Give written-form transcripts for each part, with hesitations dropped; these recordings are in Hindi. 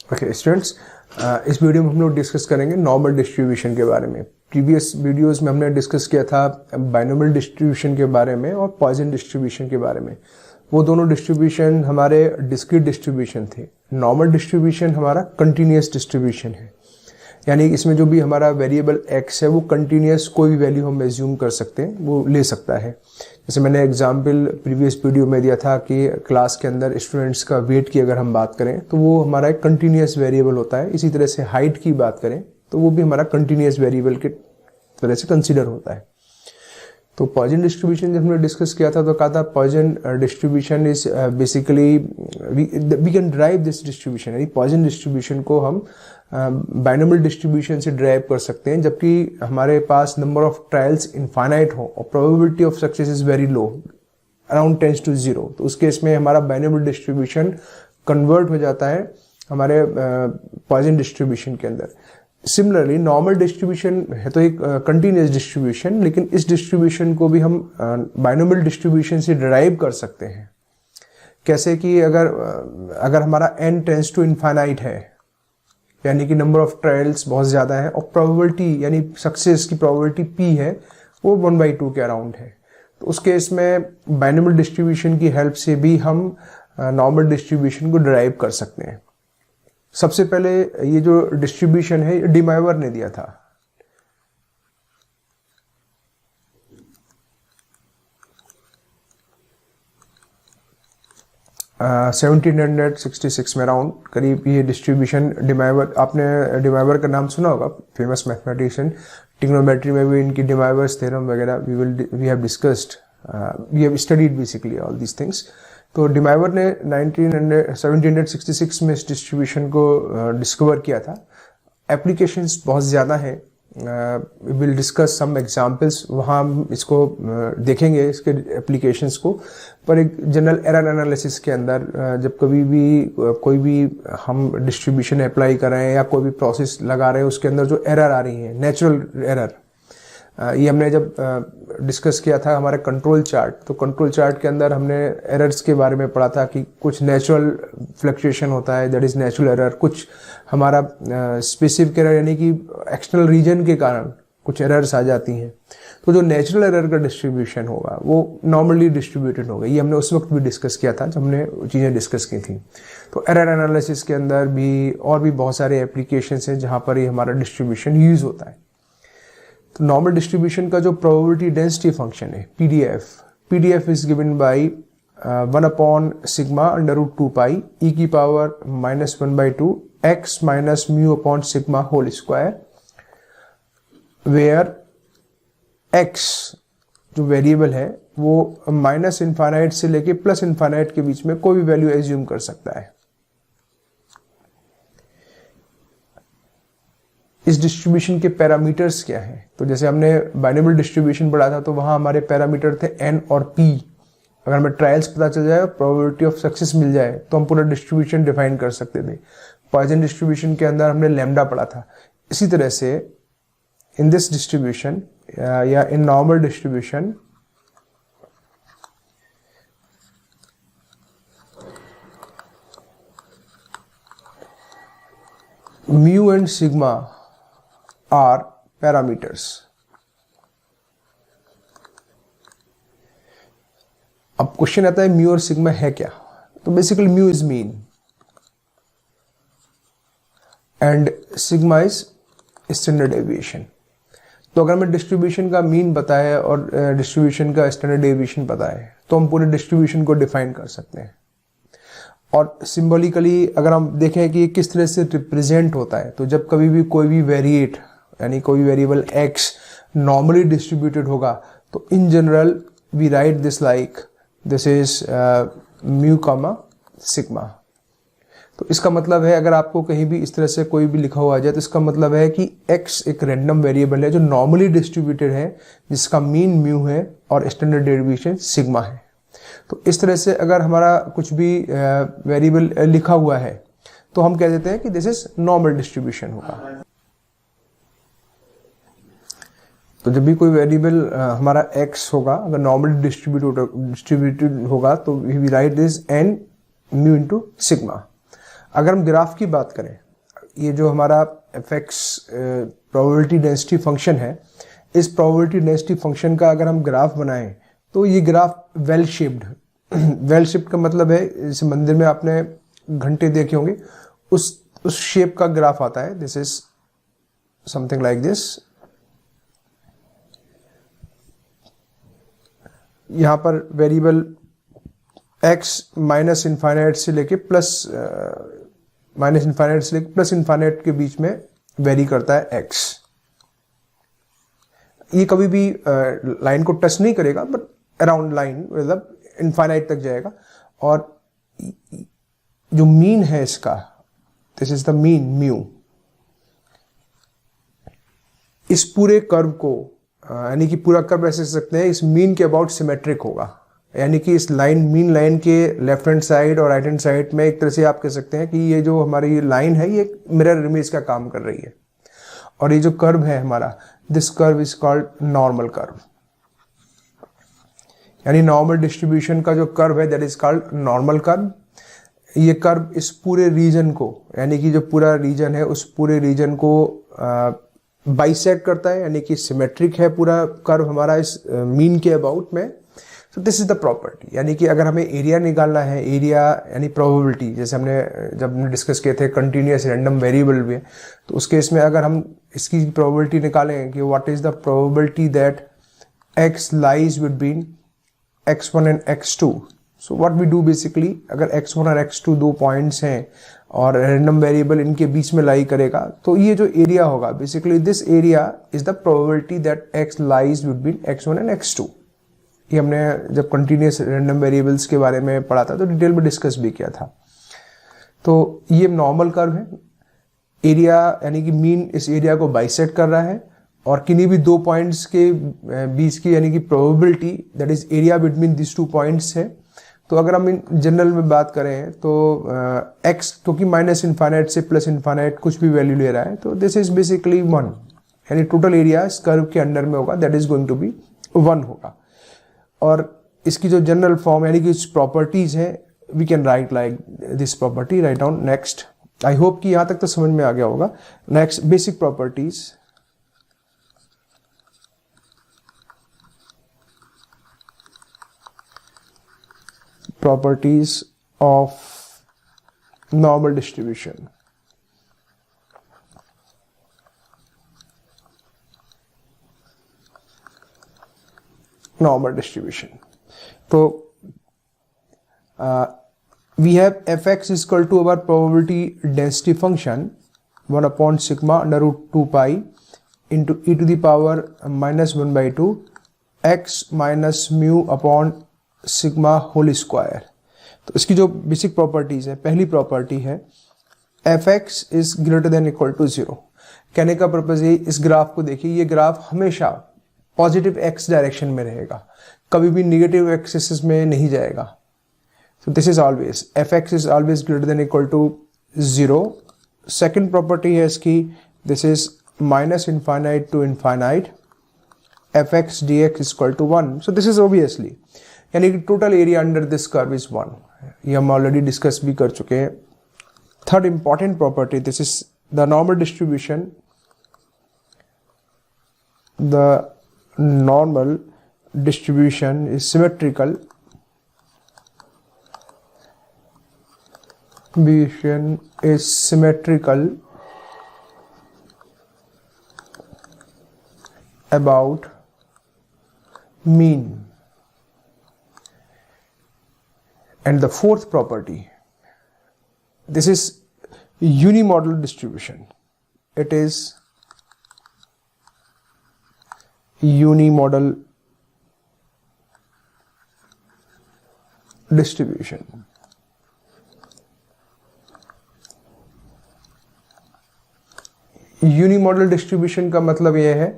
ओके स्टूडेंट्स, इस वीडियो में हम लोग डिस्कस करेंगे नॉर्मल डिस्ट्रीब्यूशन के बारे में। प्रीवियस वीडियोस में हमने डिस्कस किया था बाइनोमियल डिस्ट्रीब्यूशन के बारे में और पॉइसन डिस्ट्रीब्यूशन के बारे में। वो दोनों डिस्ट्रीब्यूशन हमारे डिस्क्रीट डिस्ट्रीब्यूशन थे। नॉर्मल डिस्ट्रीब्यूशन हमारा कंटिन्यूस डिस्ट्रीब्यूशन है, यानी इसमें जो भी हमारा वेरिएबल x है वो कंटिन्यूस कोई भी वैल्यू हम एज्यूम कर सकते हैं, वो ले सकता है। जैसे मैंने एग्जाम्पल प्रीवियस वीडियो में दिया था कि क्लास के अंदर स्टूडेंट्स का वेट की अगर हम बात करें तो वो हमारा एक कंटिन्यूस वेरिएबल होता है। इसी तरह से हाइट की बात करें तो वो भी हमारा कंटिन्यूस वेरिएबल के तरह से कंसिडर होता है। तो पॉइसन डिस्ट्रीब्यूशन जब हमने डिस्कस किया था तो कहा था Poisson distribution is basically we can derive this distribution, यानी पॉइसन डिस्ट्रीब्यूशन को हम बाइनोमियल डिस्ट्रीब्यूशन से ड्राइव कर सकते हैं जबकि हमारे पास नंबर ऑफ ट्रायल्स इनफाइनाइट हो और probability of success is very low, around tends to 0। तो उस केस में हमारा बाइनोमियल डिस्ट्रीब्यूशन कन्वर्ट हो जाता है हमारे पॉइसन डिस्ट्रीब्यूशन के अंदर। सिमिलरली नॉर्मल डिस्ट्रीब्यूशन है तो एक कंटिन्यूस डिस्ट्रीब्यूशन, लेकिन इस डिस्ट्रीब्यूशन को भी हम बाइनोमियल डिस्ट्रीब्यूशन से डिराइव कर सकते हैं। कैसे कि अगर हमारा n टेंड्स टू इनफाइनाइट है, यानी कि नंबर ऑफ ट्रायल्स बहुत ज़्यादा है और प्रोबेबिलिटी यानी सक्सेस की प्रोबेबिलिटी p है वो 1/2 के अराउंड है, तो उस केस में बाइनोमियल डिस्ट्रीब्यूशन की हेल्प से भी हम नॉर्मल डिस्ट्रीब्यूशन को डिराइव कर सकते हैं। सबसे पहले ये जो डिस्ट्रीब्यूशन है डिमाइवर ने दिया था। uh, 1766 में अराउंड करीब ये डिस्ट्रीब्यूशन डिमाइवर, आपने डिमाइवर का नाम सुना होगा, फेमस मैथमेटिशियन। ट्रिग्नोमेट्री में भी इनकी डिमाइवर्स थ्योरम वगैरह we have discussed, we have studied basically all these things. तो डिमाइवर ने 1766 में इस डिस्ट्रीब्यूशन को डिस्कवर किया था। एप्लीकेशंस बहुत ज़्यादा हैं, विल डिस्कस सम एग्जांपल्स, वहाँ हम इसको देखेंगे इसके एप्लीकेशंस को। पर एक जनरल एरर एनालिसिस के अंदर जब कभी भी कोई भी हम डिस्ट्रीब्यूशन अप्लाई कर रहे हैं या कोई भी प्रोसेस लगा रहे हैं उसके अंदर जो एरर आ रही है, नेचुरल एरर, ये हमने जब डिस्कस किया था हमारे कंट्रोल चार्ट, तो कंट्रोल चार्ट के अंदर हमने एरर्स के बारे में पढ़ा था कि कुछ नेचुरल फ्लक्चुएशन होता है, दैट इज नेचुरल एरर। कुछ हमारा स्पेसिफिक एरर यानी कि एक्सटर्नल रीजन के कारण कुछ एरर्स आ जाती हैं। तो जो नेचुरल एरर का डिस्ट्रीब्यूशन होगा वो नॉर्मली डिस्ट्रीब्यूटेड होगा। ये हमने उस वक्त भी डिस्कस किया था जब हमने चीज़ें डिस्कस की थी। तो एरर एनालिसिस के अंदर भी और भी बहुत सारे एप्लीकेशंस हैं जहाँ पर ये हमारा डिस्ट्रीब्यूशन यूज होता है। तो नॉर्मल डिस्ट्रीब्यूशन का जो प्रोबेबिलिटी डेंसिटी फंक्शन है PDF is given by 1/σ√2 pi e की power -1/2 x minus mu upon sigma whole square, where x जो वेरिएबल है वो माइनस इनफाइनाइट से लेके प्लस इनफाइनाइट के बीच में कोई भी वैल्यू एज्यूम कर सकता है। इस डिस्ट्रीब्यूशन के पैरामीटर्स क्या हैं? तो जैसे हमने बाइनोमियल डिस्ट्रीब्यूशन पढ़ा था तो वहां हमारे पैरामीटर थे n और p। अगर हमें ट्रायल्स पता चल जाए, प्रोबेबिलिटी ऑफ सक्सेस मिल जाए तो हम पूरा डिस्ट्रीब्यूशन डिफाइन कर सकते थे। पॉइसन डिस्ट्रीब्यूशन के अंदर हमने लैम्डा पढ़ा था। इसी तरह से इन दिस डिस्ट्रीब्यूशन या in normal distribution mu and sigma are parameters. अब क्वेश्चन आता है म्यू और सिग्मा है क्या? तो basically mu is mean and sigma is standard deviation. तो अगर हमें डिस्ट्रीब्यूशन का मीन पता है और डिस्ट्रीब्यूशन का स्टैंडर्ड डेविएशन पता है तो हम पूरे डिस्ट्रीब्यूशन को डिफाइन कर सकते हैं। और सिंबॉलिकली अगर हम देखें कि किस तरह से रिप्रेजेंट होता है, तो जब कभी भी कोई भी वेरिएट यानी कोई वेरिएबल x नॉर्मली डिस्ट्रीब्यूटेड होगा तो in general we write this like this is mu comma sigma. तो इसका मतलब है अगर आपको कहीं भी इस तरह से कोई भी लिखा हुआ आ जाए तो इसका मतलब है कि x एक रैंडम वेरिएबल है जो नॉर्मली डिस्ट्रीब्यूटेड है, जिसका मीन म्यू है और स्टैंडर्ड डेविएशन सिग्मा है। तो इस तरह से अगर हमारा कुछ भी वेरिएबल लिखा हुआ है तो हम कह देते हैं कि दिस इज नॉर्मल डिस्ट्रीब्यूशन होगा। तो जब भी कोई वेरिएबल हमारा x होगा, अगर नॉर्मली डिस्ट्रीब्यूटेड होगा तो we write this n mu into sigma. अगर हम ग्राफ की बात करें, ये जो हमारा fx प्रोबेबिलिटी डेंसिटी फंक्शन है, इस प्रोबेबिलिटी डेंसिटी फंक्शन का अगर हम ग्राफ बनाएं तो ये graph well shaped well shaped का मतलब है, इस मंदिर में आपने घंटे देखे होंगे, उस शेप का ग्राफ आता है। This is something like this. यहां पर वेरिएबल x माइनस इन्फाइनाइट से लेके प्लस इन्फाइनाइट के बीच में वेरी करता है x। ये कभी भी लाइन को टच नहीं करेगा, बट अराउंड लाइन मतलब इन्फाइनाइट तक जाएगा। और जो मीन है इसका, this is the mean mu. इस पूरे कर्व को यानी कि पूरा कर्व ऐसे सकते हैं, इस मीन के अबाउट सिमेट्रिक होगा, यानी कि इस लाइन मीन लाइन के लेफ्ट हैंड साइड और राइट हैंड साइड में एक तरह से आप कह सकते हैं कि ये जो हमारी लाइन है ये मिरर इमेज का काम कर रही है। और ये जो कर्व है हमारा, this curve is called normal curve, यानी नॉर्मल डिस्ट्रीब्यूशन का जो कर्व है that is called normal curve. ये कर्व इस पूरे रीजन को, यानी कि जो पूरा रीजन है उस पूरे रीजन को बाइसेक्ट करता है, यानी कि सिमेट्रिक है पूरा कर्व हमारा इस मीन के अबाउट में। तो दिस इज द प्रॉपर्टी, यानी कि अगर हमें एरिया निकालना है, एरिया यानी प्रोबेबिलिटी, जैसे जब हमने डिस्कस किए थे कंटिन्यूअस रैंडम वेरिएबल में, तो उस केस में अगर हम इसकी प्रोबेबिलिटी निकालें कि what is the probability that x lies between x1 and x2। So what we do basically, अगर x1 और x2 दो पॉइंट्स हैं और रैंडम वेरिएबल इनके बीच में लाई करेगा, तो ये जो एरिया होगा basically this area is the probability that x lies between x1 and x2। ये हमने जब कंटिन्यूअस रैंडम वेरिएबल्स के बारे में पढ़ा था तो डिटेल में डिस्कस भी किया था। तो ये नॉर्मल कर्व है, एरिया यानी कि मीन इस एरिया को बाइसेक्ट कर रहा है और किन्हीं भी दो पॉइंट्स के बीच की यानी कि probability that is area between this two points है। तो अगर हम इन जनरल में बात करें तो x क्योंकि माइनस इन्फाइनाइट से प्लस इन्फाइनाइट कुछ भी वैल्यू ले रहा है, तो दिस इज बेसिकली 1, यानी टोटल एरिया इस कर्व के अंडर में होगा that is going to be 1 होगा। और इसकी जो जनरल फॉर्म यानी कि प्रॉपर्टीज है, we can write like this property, write down next. I hope कि यहां तक तो समझ में आ गया होगा। Next, basic properties. properties of normal distribution. Normal distribution. So we have fx is equal to our probability density function 1 upon sigma under root 2 pi into e to the power minus 1 by 2 x minus mu upon sigma whole square. तो इसकी जो बेसिक प्रॉपर्टीज है, पहली प्रॉपर्टी है fx is greater than equal to 0। कहने का पर्पज ये, इस ग्राफ को देखिए, ये ग्राफ हमेशा पॉजिटिव x डायरेक्शन में रहेगा, कभी भी नेगेटिव x एक्सिस में नहीं जाएगा। तो this is always fx is always greater than equal to 0। Second property है इसकी, this is minus infinite to infinite fx dx is equal to 1। So this is obviously, यानी कि total area under this curve is 1। ये हम ऑलरेडी डिस्कस भी कर चुके हैं। Third important property, this is the normal distribution. The normal distribution is symmetrical. Distribution is symmetrical about mean. And the fourth property, this is unimodal distribution. It is unimodal distribution. Unimodal distribution का मतलब यह है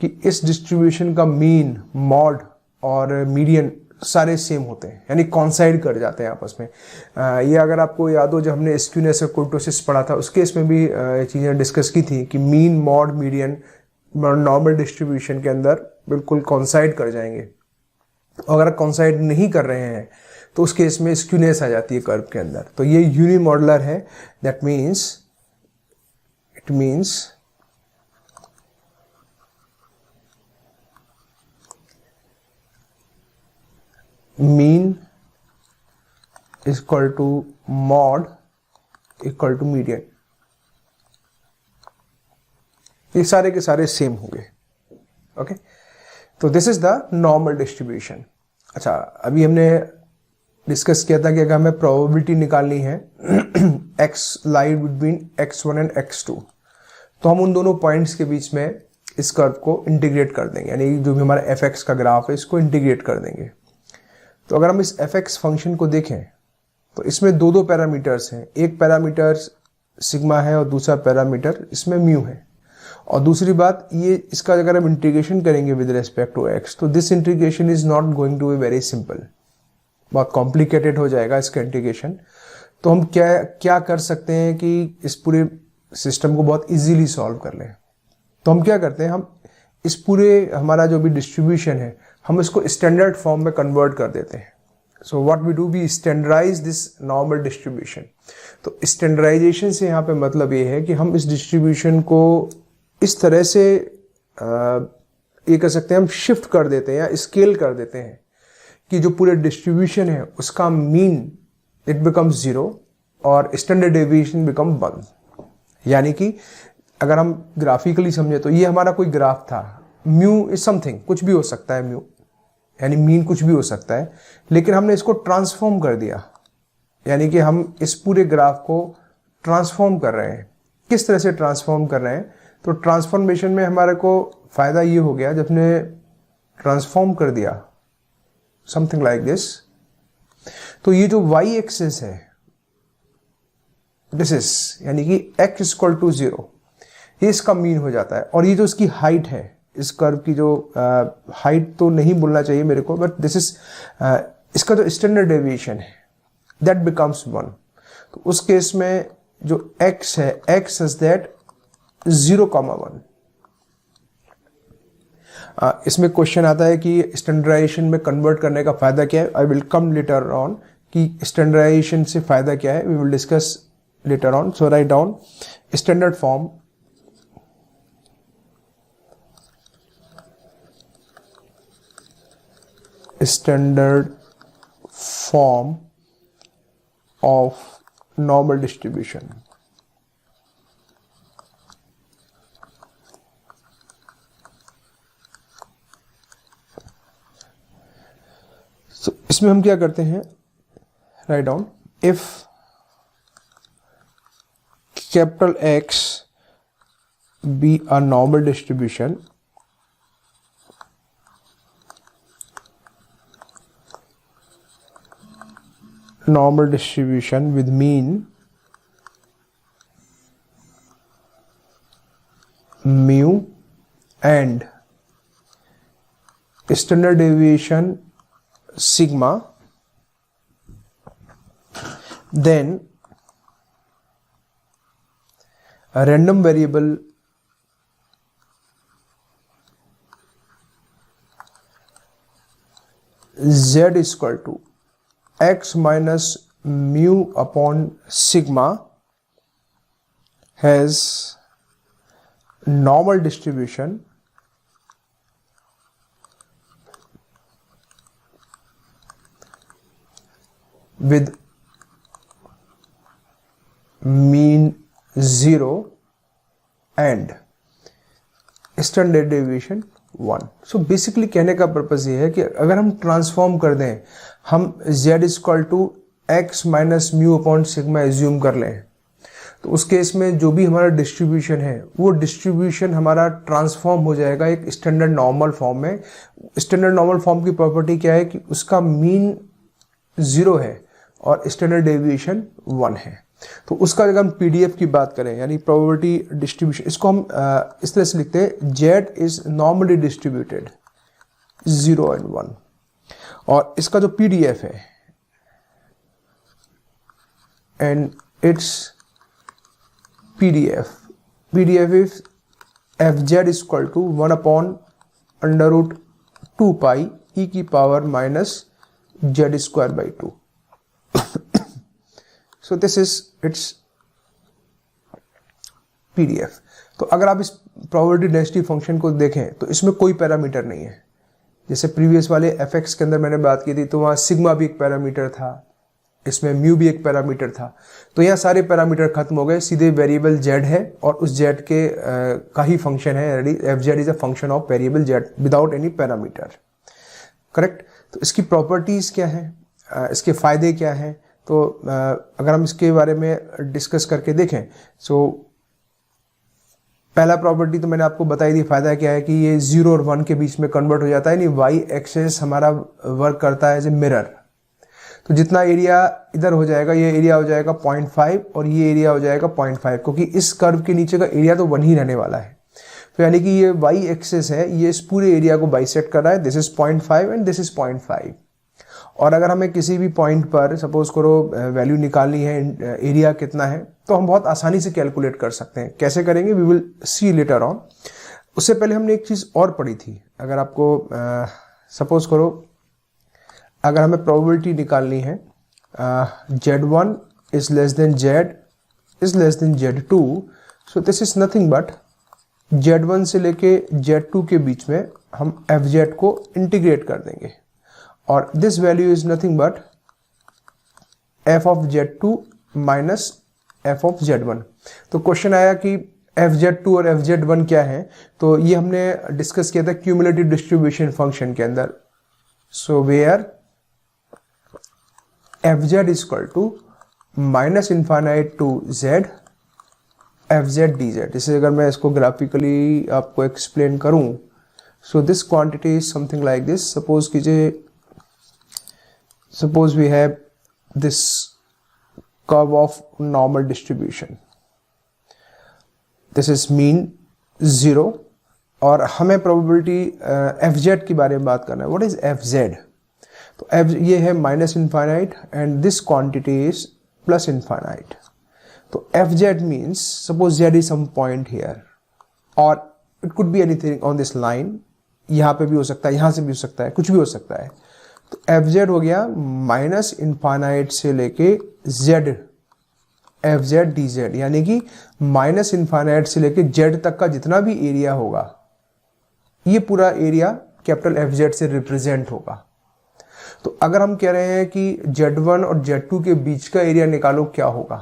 कि इस डिस्ट्रीब्यूशन का मीन, मॉड और मीडियन सारे सेम होते हैं, यानी कॉन्साइड कर जाते हैं आपस में। ये अगर आपको याद हो, जब हमने स्क्यूनेस और कुर्टोसिस पढ़ा था उस केस में भी ये चीज़ें डिस्कस की थी कि mean, mod, median normal distribution के अंदर बिल्कुल कॉन्साइड कर जाएंगे। और अगर कॉन्साइड नहीं कर रहे हैं तो उस केस में स्क्यूनेस आ जाती है कर्व के अंदर। तो ये यूनिमॉडुलर है, that means it means mean equal to mode equal to median. ये सारे के सारे सेम होंगे। ओके, तो this is the normal distribution. अच्छा, अभी हमने डिस्कस किया था कि अगर हमें प्रोबेबिलिटी निकालनी है x lie between x1 and x2, तो हम उन दोनों पॉइंट्स के बीच में इस कर्व को इंटीग्रेट कर देंगे, यानी जो भी हमारा fx का ग्राफ है इसको इंटीग्रेट कर देंगे। तो अगर हम इस fx फंक्शन को देखें तो इसमें दो पैरामीटर्स हैं, एक पैरामीटर सिग्मा है और दूसरा पैरामीटर इसमें म्यू है। और दूसरी बात ये, इसका अगर हम इंटीग्रेशन करेंगे विद रेस्पेक्ट टू x, तो this integration is not going to be very simple, बहुत कॉम्प्लिकेटेड हो जाएगा इसका इंटीग्रेशन। तो हम क्या कर सकते हैं कि इस पूरे सिस्टम को बहुत इजीली सॉल्व कर लें। तो हम क्या करते हैं, हम इस पूरे हमारा जो भी डिस्ट्रीब्यूशन है हम इसको स्टैंडर्ड फॉर्म में कन्वर्ट कर देते हैं। So what we do, we standardize this normal distribution. तो स्टैंडर्डाइजेशन से यहाँ पे मतलब ये है कि हम इस डिस्ट्रीब्यूशन को इस तरह से ये कह सकते हैं हम शिफ्ट कर देते हैं या स्केल कर देते हैं कि जो पूरे डिस्ट्रीब्यूशन है उसका मीन इट बिकम्स 0 और स्टैंडर्ड डेविएशन बिकम 1। यानी कि अगर हम ग्राफिकली समझे तो ये हमारा कोई ग्राफ था, म्यू इज समथिंग, कुछ भी हो सकता है म्यू, यानी मीन कुछ भी हो सकता है, लेकिन हमने इसको ट्रांसफॉर्म कर दिया, यानी कि हम इस पूरे ग्राफ को ट्रांसफॉर्म कर रहे हैं। किस तरह से ट्रांसफॉर्म कर रहे हैं, तो ट्रांसफॉर्मेशन में हमारे को फायदा ये हो गया, जब हमने ट्रांसफॉर्म कर दिया समथिंग लाइक दिस, तो ये जो y एक्सिस है दिस इज, यानी कि x इक्वल टू 0, ये इसका मीन हो जाता है। और ये जो इसकी हाइट है, इस कर्व की जो हाइट तो नहीं बोलना चाहिए मेरे को, बट दिस इज इसका जो स्टैंडर्ड डेविएशन है दैट बिकम्स 1। तो उस केस में जो x है, x इज दैट 0,1। इसमें क्वेश्चन आता है कि स्टैंडर्डाइजेशन में कन्वर्ट करने का फायदा क्या है। I will come later on कि स्टैंडर्डाइजेशन से फायदा क्या है, we will discuss later on. So write down standard form of normal distribution. So, इसमें हम क्या करते हैं, write down, if capital X be a normal distribution, with mean mu and standard deviation sigma, then a random variable z is equal to x minus mu upon sigma has normal distribution with mean 0 and standard deviation 1। So basically कहने का पर्पज ये है कि अगर हम ट्रांसफॉर्म कर दें, हम z equal to x minus mu upon sigma assume कर लें, तो उस केस में जो भी हमारा डिस्ट्रीब्यूशन है वो डिस्ट्रीब्यूशन हमारा ट्रांसफॉर्म हो जाएगा एक स्टैंडर्ड नॉर्मल फॉर्म में। स्टैंडर्ड नॉर्मल फॉर्म की प्रॉपर्टी क्या है कि उसका मीन 0 है और स्टैंडर्ड डेविएशन 1 है। तो उसका अगर हम पीडीएफ की बात करें, यानी प्रोबेबिलिटी डिस्ट्रीब्यूशन, इसको हम इस तरह से लिखते हैं, z is normally distributed 0 and 1। और इसका जो पीडीएफ है, and its PDF is fz is equal to 1 upon under root 2 pi e की power minus z square by 2। So this is its PDF। तो अगर आप इस प्रोबेबिलिटी डेंसिटी फंक्शन को देखें तो इसमें कोई पैरामीटर नहीं है। जैसे प्रीवियस वाले fx के अंदर मैंने बात की थी तो वहाँ सिग्मा भी एक पैरामीटर था, इसमें म्यू भी एक पैरामीटर था। तो यहाँ सारे पैरामीटर खत्म हो गए, सीधे वेरिएबल z है और उस z के का ही फंक्शन है। fz is a function of variable z without any parameter, correct. तो इसकी प्रॉपर्टीज क्या है, इसके फायदे क्या हैं, तो अगर हम इसके बारे में डिस्कस करके देखें सो पहला प्रॉपर्टी तो मैंने आपको बताई थी, फायदा क्या है कि ये 0 और 1 के बीच में कन्वर्ट हो जाता है, यानी वाई एक्सेस हमारा वर्क करता है एज ए मिरर। तो जितना एरिया इधर हो जाएगा, ये एरिया हो जाएगा 0.5 और ये एरिया हो जाएगा 0.5, क्योंकि इस कर्व के नीचे का एरिया तो 1 ही रहने वाला है। तो यानी कि ये वाई एक्सेस है, ये इस पूरे एरिया को बाइसेक्ट कर रहा है। This is 0.5 and this is 0.5। और अगर हमें किसी भी पॉइंट पर सपोज करो वैल्यू निकालनी है, एरिया कितना है, तो हम बहुत आसानी से कैलकुलेट कर सकते हैं। कैसे करेंगे we will see later on. उससे पहले हमने एक चीज़ और पढ़ी थी। अगर आपको सपोज करो अगर हमें प्रोबेबिलिटी निकालनी है Z1 is less than Z is less than Z2, so this is nothing but Z1 से लेके Z2 के बीच में हम FZ को इंटीग्रेट कर देंगे और this value is nothing but f of Z2 minus f of Z1। तो क्वेश्चन आया कि FZ2 और FZ1 क्या है, तो ये हमने डिस्कस किया था क्यूमुलेटिव डिस्ट्रीब्यूशन फंक्शन के अंदर। So where FZ is equal to minus infinite to Z FZ dz। इसे अगर मैं इसको ग्राफिकली आपको एक्सप्लेन करूं, so this quantity is something like this. Suppose कीजिए, suppose we have this curve of normal distribution, this is mean 0 और हमें probability fz की बारे में बात करना है। what is fz? तो f ये है minus infinite and this quantity is plus infinite. तो fz means suppose z is some point here or it could be anything on this line, यहाँ पे भी हो सकता है, यहाँ से भी हो सकता है, कुछ भी हो सकता है। तो fz हो गया माइनस इनफाइनाइट से लेके z fz dz, यानी कि माइनस इनफाइनाइट से लेके z तक का जितना भी एरिया होगा ये पूरा एरिया कैपिटल fz से रिप्रेजेंट होगा। तो अगर हम कह रहे हैं कि z1 और z2 के बीच का एरिया निकालो क्या होगा,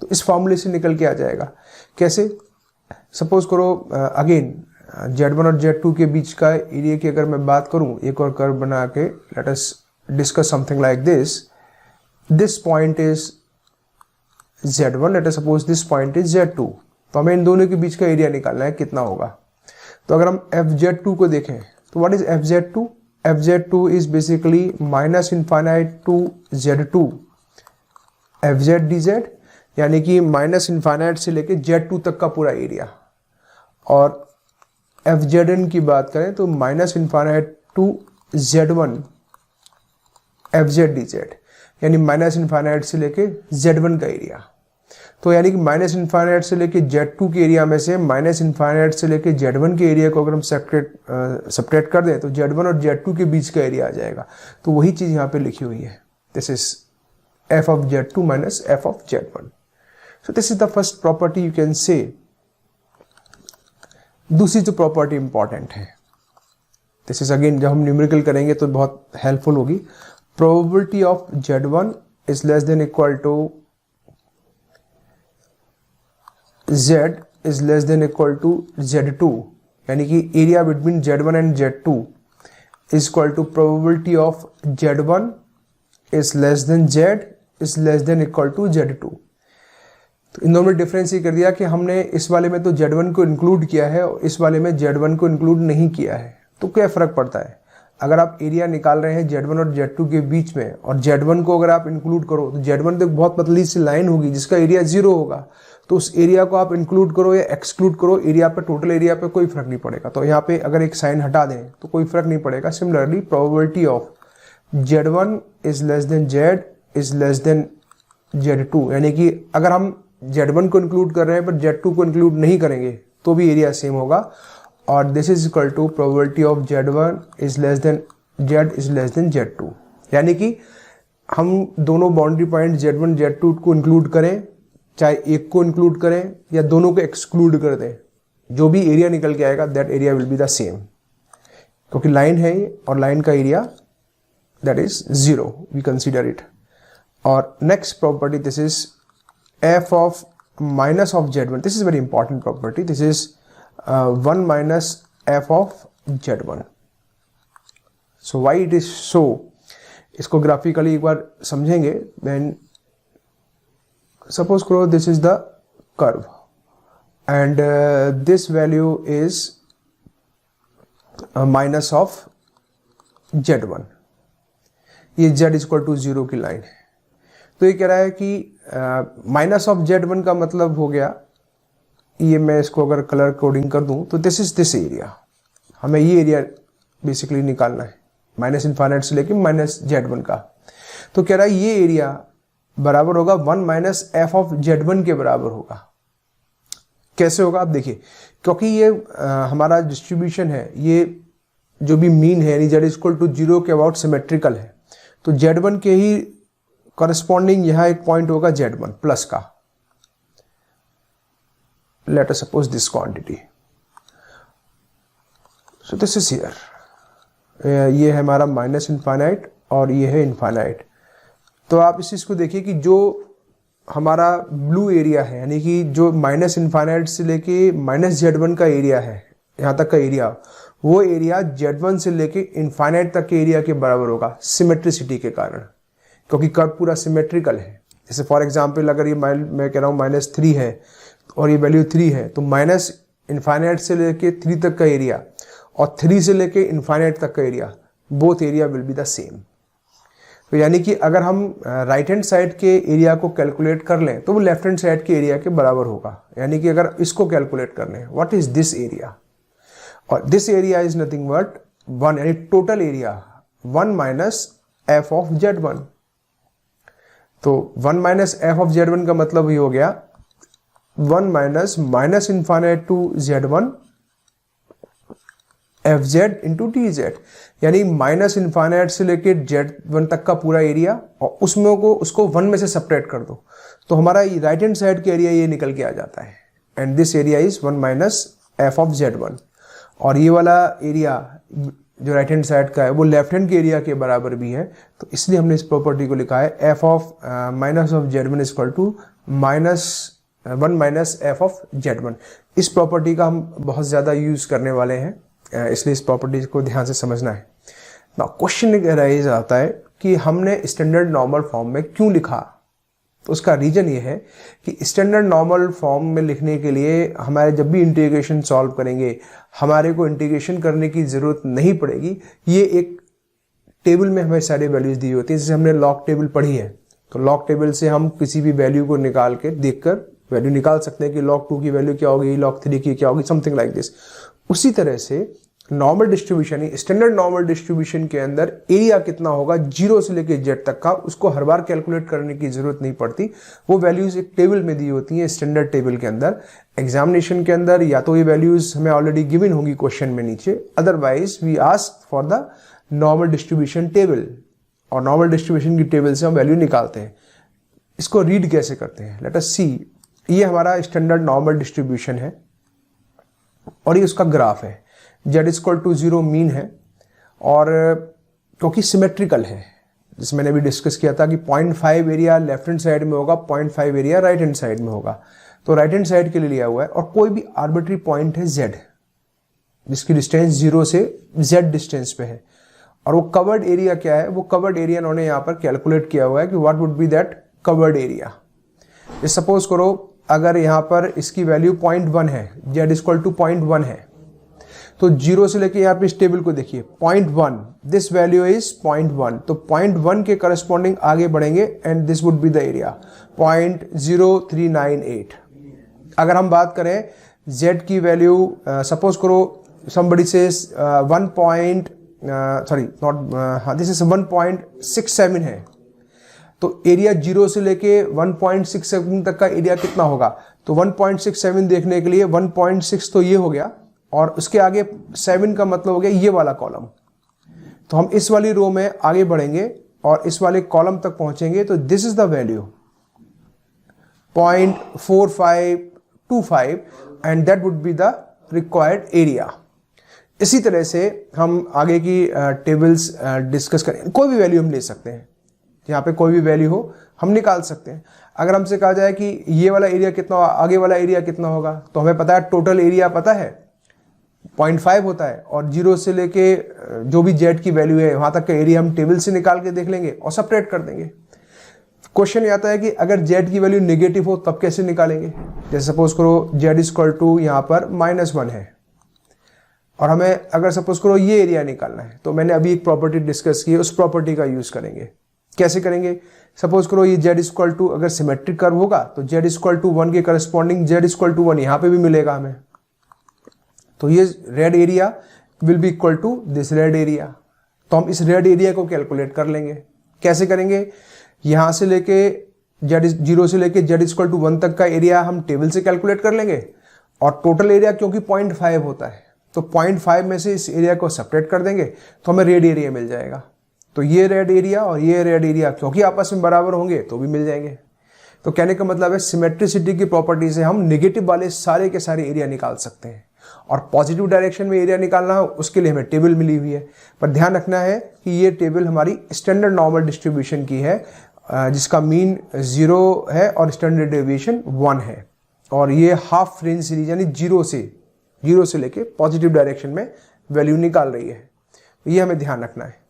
तो इस फॉर्मूले से निकल के आ जाएगा। कैसे? सपोज करो अगेन Z1 और Z2 के बीच का एरिया की अगर मैं बात करूं, एक और कर्व बना के let us discuss something like this. This point is Z1, let us suppose this point is Z2। तो हमें इन दोनों के बीच का एरिया निकालना है कितना होगा। तो अगर हम FZ2 को देखें तो what is FZ2? FZ2 is basically minus infinite to Z2 FZ dz, यानी कि माइनस इनफाइनाइट से लेके Z2 तक का पूरा एरिया। और FZN की बात करें तो minus infinite to Z1 FZ dz, यानी माइनस इनफाइनाइट से लेके Z1 का एरिया। तो यानी कि माइनस से लेके Z2 के एरिया में से माइनस इनफाइनाइट से लेके Z1 के एरिया को अगर हम सेपरेट कर दें तो Z1 और Z2 के बीच का एरिया आ जाएगा। तो वही चीज यहाँ पे लिखी हुई है, this is f of Z2 minus f of Z1। So this is the first property you can say. दूसरी जो प्रॉपर्टी इंपॉर्टेंट है, दिस इज अगेन जब हम न्यूमेरिकल करेंगे तो बहुत हेल्पफुल होगी। Probability of Z1 is less than equal to Z is less than equal to Z2, यानी कि area between Z1 and Z2 is equal to probability of Z1 is less than Z is less than equal to Z2। तो इन दोनों में डिफरेंस ये कर दिया कि हमने इस वाले में तो Z1 को इंक्लूड किया है और इस वाले में Z1 को इंक्लूड नहीं किया है। तो क्या फ़र्क पड़ता है? अगर आप एरिया निकाल रहे हैं Z1 और Z2 के बीच में और Z1 को अगर आप इंक्लूड करो तो Z1 तो बहुत पतली सी लाइन होगी जिसका एरिया 0 होगा। तो उस एरिया को आप इंक्लूड करो या एक्सक्लूड करो, एरिया पे टोटल एरिया पे कोई फर्क नहीं पड़ेगा। तो यहाँ पे अगर एक साइन हटा दें तो कोई फर्क नहीं पड़ेगा। Similarly probability of Z1 is less than Z is less than Z2, यानी कि अगर हम Z1 को इंक्लूड कर रहे हैं पर Z2 को इंक्लूड नहीं करेंगे तो भी एरिया सेम होगा। और this is equal to probability of Z1 is less than Z is less than Z2, यानी कि हम दोनों बाउंड्री पॉइंट Z1 Z2 को इंक्लूड करें, चाहे एक को इंक्लूड करें या दोनों को एक्सक्लूड कर दें, जो भी एरिया निकल के आएगा that area will be the same, क्योंकि लाइन है और लाइन का area that is 0, we consider it. और next property, this is f of minus of Z1, this is very important property, this is 1 minus f of Z1। So why it is so, इसको ग्राफिकली एक बार समझेंगे। देन सपोज करो this is the curve and this value is minus of Z1, ये Z इक्वल टू 0 की लाइन है। तो ये कह रहा है कि माइनस ऑफ Z1 का मतलब हो गया, ये मैं इसको अगर कलर कोडिंग कर दूं तो दिस इज दिस एरिया, हमें ये एरिया बेसिकली निकालना है माइनस इन्फाइनाइट से लेके माइनस Z1 का। तो कह रहा है ये एरिया बराबर होगा 1 माइनस f ऑफ Z1 के बराबर होगा। कैसे होगा आप देखिए, क्योंकि ये हमारा डिस्ट्रीब्यूशन है, ये जो भी मीन है यानी Z इक्वल टू 0 के अबाउट सिमेट्रिकल है, तो Z1 के ही करस्पॉन्डिंग यहाँ एक पॉइंट होगा Z1 प्लस का। Let us suppose this quantity, so this is here, ये है हमारा माइनस इन्फाइनाइट और ये है इन्फाइनाइट। तो आप इस चीज को देखिए कि जो हमारा ब्लू एरिया है यानी कि जो माइनस इन्फाइनाइट से लेके माइनस Z1 का एरिया है, यहाँ तक का एरिया, वो एरिया Z1 से लेके इन्फाइनाइट तक के एरिया के बराबर होगा सिमेट्रिसिटी के कारण, क्योंकि कर्व पूरा सिमेट्रिकल है। जैसे फॉर एग्जांपल अगर ये मैं कह रहा हूँ -3 है और ये वैल्यू 3 है, तो माइनस इन्फाइनाइट से लेके 3 तक का एरिया और 3 से लेके इन्फाइनाइट तक का area, both area will be the same. तो यानी कि अगर हम राइट हैंड साइड के एरिया को कैलकुलेट कर लें तो वो लेफ्ट हैंड साइड के एरिया के बराबर होगा। यानी कि अगर इसको कैलकुलेट कर लें, व्हाट इज दिस एरिया, और this area is nothing but 1, यानी total area 1 minus f of Z1। तो 1 माइनस f ऑफ Z1 का मतलब ही हो गया 1 minus infinite to Z1 fz into dz, यानी माइनस इन्फाइनाइट से लेके Z1 तक का पूरा एरिया और उसमें को उसको 1 में से सेपरेट कर दो, तो हमारा राइट हैंड साइड का एरिया ये निकल के आ जाता है, and this area is 1 minus f of Z1। और ये वाला एरिया जो राइट हैंड साइड का है वो लेफ्ट हैंड के एरिया के बराबर भी है, तो इसलिए हमने इस प्रॉपर्टी को लिखा है f of minus of Z1 is equal to 1 minus f of Z1। इस प्रॉपर्टी का हम बहुत ज़्यादा यूज़ करने वाले हैं, इसलिए इस प्रॉपर्टी को ध्यान से समझना है। ना क्वेश्चन राइज आता है कि हमने स्टैंडर्ड नॉर्मल फॉर्म में क्यों लिखा, तो उसका रीजन ये है कि स्टैंडर्ड नॉर्मल फॉर्म में लिखने के लिए हमारे जब भी इंटीग्रेशन सॉल्व करेंगे हमारे को इंटीग्रेशन करने की ज़रूरत नहीं पड़ेगी। ये एक टेबल में हमें सारी वैल्यूज दी होती है, जैसे हमने लॉग टेबल पढ़ी है, तो लॉग टेबल से हम किसी भी वैल्यू को निकाल के देखकर वैल्यू निकाल सकते हैं कि log 2 की वैल्यू क्या होगी, log 3 की क्या होगी, समथिंग लाइक दिस। उसी तरह से normal distribution, standard normal distribution के अंदर एरिया कितना होगा 0 से लेके Z तक का, उसको हर बार कैलकुलेट करने की जरूरत नहीं पड़ती। वो वैल्यूज एक टेबल में दी होती हैं स्टैंडर्ड टेबल के अंदर। एग्जामिनेशन के अंदर या तो ये वैल्यूज हमें ऑलरेडी गिवन होगी क्वेश्चन में नीचे, otherwise we ask for the normal distribution table, और नॉर्मल डिस्ट्रीब्यूशन की टेबल से हम वैल्यू निकालते हैं। इसको रीड कैसे करते हैं, लेट अस सी। ये हमारा स्टैंडर्ड नॉर्मल डिस्ट्रीब्यूशन है और ये उसका ग्राफ है। Z इक्वल टू 0 मीन है, और क्योंकि सिमेट्रिकल है, जिसमें मैंने अभी डिस्कस किया था कि 0.5 एरिया लेफ्ट हैंड साइड में होगा, 0.5 एरिया राइट हैंड साइड में होगा, तो राइट हैंड साइड के लिए लिया हुआ है। और कोई भी आर्बिट्री पॉइंट है Z जिसकी डिस्टेंस 0 से Z डिस्टेंस पे है, और वो कवर्ड एरिया क्या है, वो कवर्ड एरिया उन्होंने यहाँ पर कैलकुलेट किया हुआ है कि what would be that covered area. Suppose करो अगर यहाँ पर इसकी वैल्यू 0.1 है, Z इक्वल टू 0.1 है, तो 0 से लेके यहाँ पे इस टेबल को देखिए 0.1, दिस वैल्यू इज 0.1, तो 0.1 के करस्पॉन्डिंग आगे बढ़ेंगे and this would be the area 0.0398। अगर हम बात करें Z की वैल्यू, सपोज करो somebody says 1.67 है, तो एरिया 0 से लेके 1.67 तक का एरिया कितना होगा, तो 1.67 देखने के लिए 1.6 तो ये हो गया, और उसके आगे 7 का मतलब हो गया ये वाला कॉलम। तो हम इस वाली रो में आगे बढ़ेंगे और इस वाले कॉलम तक पहुंचेंगे तो this is the value 0.4525 and that would be the required area. इसी तरह से हम आगे की टेबल्स डिस्कस करें। कोई भी वैल्यू हम ले सकते हैं, यहाँ पे कोई भी वैल्यू हो हम निकाल सकते हैं। अगर हमसे कहा जाए कि ये वाला एरिया कितना, आगे वाला एरिया कितना होगा, तो हमें पता है टोटल एरिया पता है 0.5 होता है, और 0 से लेके जो भी जेड की वैल्यू है वहां तक का एरिया हम टेबल से निकाल के देख लेंगे और सेपरेट कर देंगे। क्वेश्चन आता है कि अगर जेड की वैल्यू नेगेटिव हो तब कैसे निकालेंगे। जैसे सपोज करो जेड इक्वल टू यहाँ पर -1 है और हमें अगर सपोज करो ये एरिया निकालना है, तो मैंने अभी एक प्रॉपर्टी डिस्कस की है, उस प्रॉपर्टी का यूज करेंगे। कैसे करेंगे, सपोज करो ये जेड इक्वल टू अगर सिमेट्रिक कर्व होगा तो जेड इक्वल टू 1 के करस्पॉन्डिंग जेड इक्वल टू 1 यहाँ पे भी मिलेगा हमें। तो ये red area will be equal to this red area. तो हम इस रेड एरिया को कैलकुलेट कर लेंगे। कैसे करेंगे, यहां से लेके जेड 0 से लेके जेड इक्वल टू 1 तक का एरिया हम टेबल से कैलकुलेट कर लेंगे, और टोटल एरिया क्योंकि 0.5 होता है तो 0.5 में से इस एरिया को सेपरेट कर देंगे तो हमें रेड एरिया मिल जाएगा। तो ये रेड एरिया और ये रेड एरिया क्योंकि आपस में बराबर होंगे तो भी मिल जाएंगे। तो कहने का मतलब है सिमेट्रिसिटी की प्रॉपर्टी से हम नेगेटिव वाले सारे के सारे एरिया निकाल सकते हैं, और पॉजिटिव डायरेक्शन में एरिया निकालना हो उसके लिए हमें टेबल मिली हुई है। पर ध्यान रखना है कि ये टेबल हमारी स्टैंडर्ड नॉर्मल डिस्ट्रीब्यूशन की है, जिसका मीन 0 है और स्टैंडर्ड डेविएशन 1 है, और ये हाफ रेंज सीरीज यानी 0 से लेके पॉजिटिव डायरेक्शन में वैल्यू निकाल रही है। तो ये हमें ध्यान रखना है।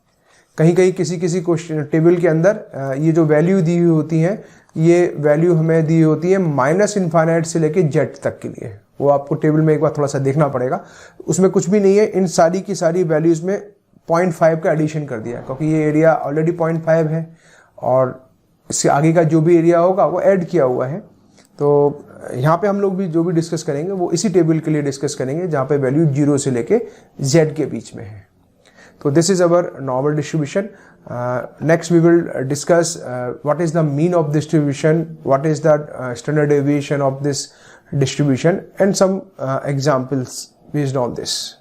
कहीं कहीं किसी क्वेश्चन टेबल के अंदर ये जो वैल्यू दी हुई होती हैं, ये वैल्यू हमें दी होती है -∞ से लेके जेड तक के लिए। वो आपको टेबल में एक बार थोड़ा सा देखना पड़ेगा, उसमें कुछ भी नहीं है। इन सारी की सारी वैल्यूज में 0.5 का एडिशन कर दिया है, क्योंकि ये एरिया ऑलरेडी 0.5 है और इससे आगे का जो भी एरिया होगा वो ऐड किया हुआ है। तो यहाँ पे हम लोग भी जो भी डिस्कस करेंगे वो इसी टेबल के लिए डिस्कस करेंगे जहाँ पे वैल्यू 0 से लेके जेड के बीच में है। So this is our normal distribution. Next we will discuss what is the mean of distribution, what is the standard deviation of this distribution, and some examples based on this.